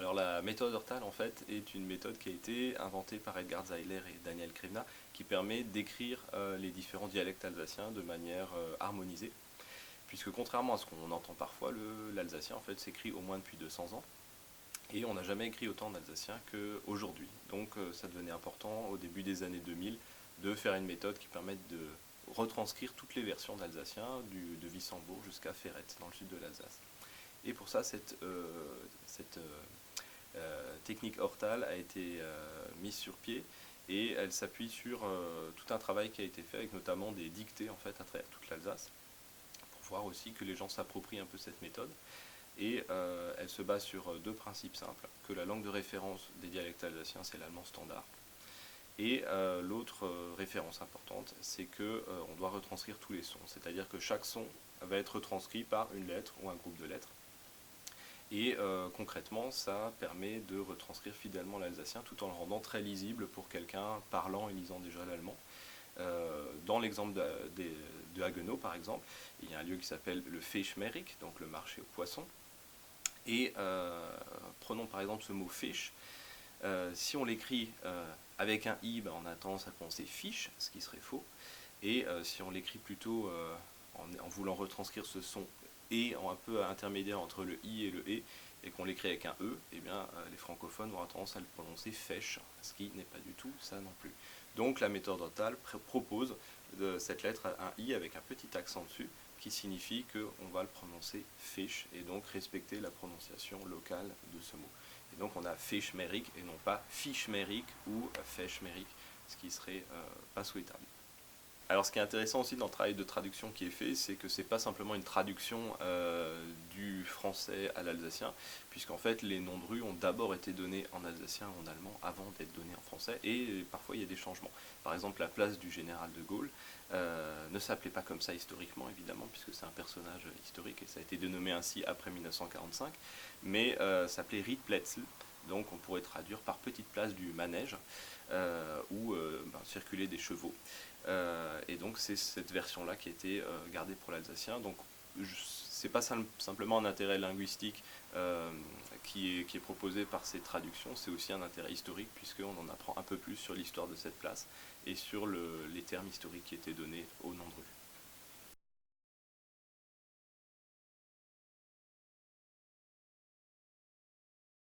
Alors la méthode Hortal en fait est une méthode qui a été inventée par Edgar Zeiler et Daniel Krivna qui permet d'écrire les différents dialectes alsaciens de manière harmonisée, puisque contrairement à ce qu'on entend parfois, l'alsacien en fait s'écrit au moins depuis 200 ans et on n'a jamais écrit autant en alsacien qu'aujourd'hui. Donc ça devenait important au début des années 2000 de faire une méthode qui permette de retranscrire toutes les versions d'alsacien de Wissembourg jusqu'à Ferret dans le sud de l'Alsace. Et pour ça, cette technique Hortal a été mise sur pied et elle s'appuie sur tout un travail qui a été fait avec notamment des dictées en fait à travers toute l'Alsace pour voir aussi que les gens s'approprient un peu cette méthode. Et elle se base sur deux principes simples, que la langue de référence des dialectes alsaciens c'est l'allemand standard, et l'autre référence importante, c'est qu'on doit retranscrire tous les sons, c'est-à-dire que chaque son va être retranscrit par une lettre ou un groupe de lettres. Et concrètement, ça permet de retranscrire fidèlement l'alsacien tout en le rendant très lisible pour quelqu'un parlant et lisant déjà l'allemand. Dans l'exemple de Haguenau, par exemple, il y a un lieu qui s'appelle le Fischmerik, donc le marché aux poissons. Et prenons par exemple ce mot fish. Si on l'écrit avec un i, on a tendance à prononcer fiche, ce qui serait faux. Et si on l'écrit plutôt en voulant retranscrire ce son et un peu intermédiaire entre le i et le e, et qu'on l'écrit avec un e, eh bien les francophones vont avoir tendance à le prononcer fèche, ce qui n'est pas du tout ça non plus. Donc la méthode Hortal propose de cette lettre un i avec un petit accent dessus, qui signifie qu'on va le prononcer fiche, et donc respecter la prononciation locale de ce mot. Et donc on a Fischmerik et non pas Fischmerik ou Feschmerik, ce qui serait pas souhaitable. Alors ce qui est intéressant aussi dans le travail de traduction qui est fait, c'est que c'est pas simplement une traduction du français à l'alsacien, puisqu'en fait les noms de rue ont d'abord été donnés en alsacien et en allemand avant d'être donnés en français, et parfois il y a des changements. Par exemple la place du général de Gaulle ne s'appelait pas comme ça historiquement évidemment, puisque c'est un personnage historique et ça a été dénommé ainsi après 1945, mais s'appelait Rietplätzel, donc on pourrait traduire par petite place du manège, où circulaient des chevaux. Et donc c'est cette version-là qui a été gardée pour l'alsacien. Donc c'est pas simplement un intérêt linguistique qui est proposé par ces traductions, c'est aussi un intérêt historique puisqu'on en apprend un peu plus sur l'histoire de cette place et sur les termes historiques qui étaient donnés au nom de rue.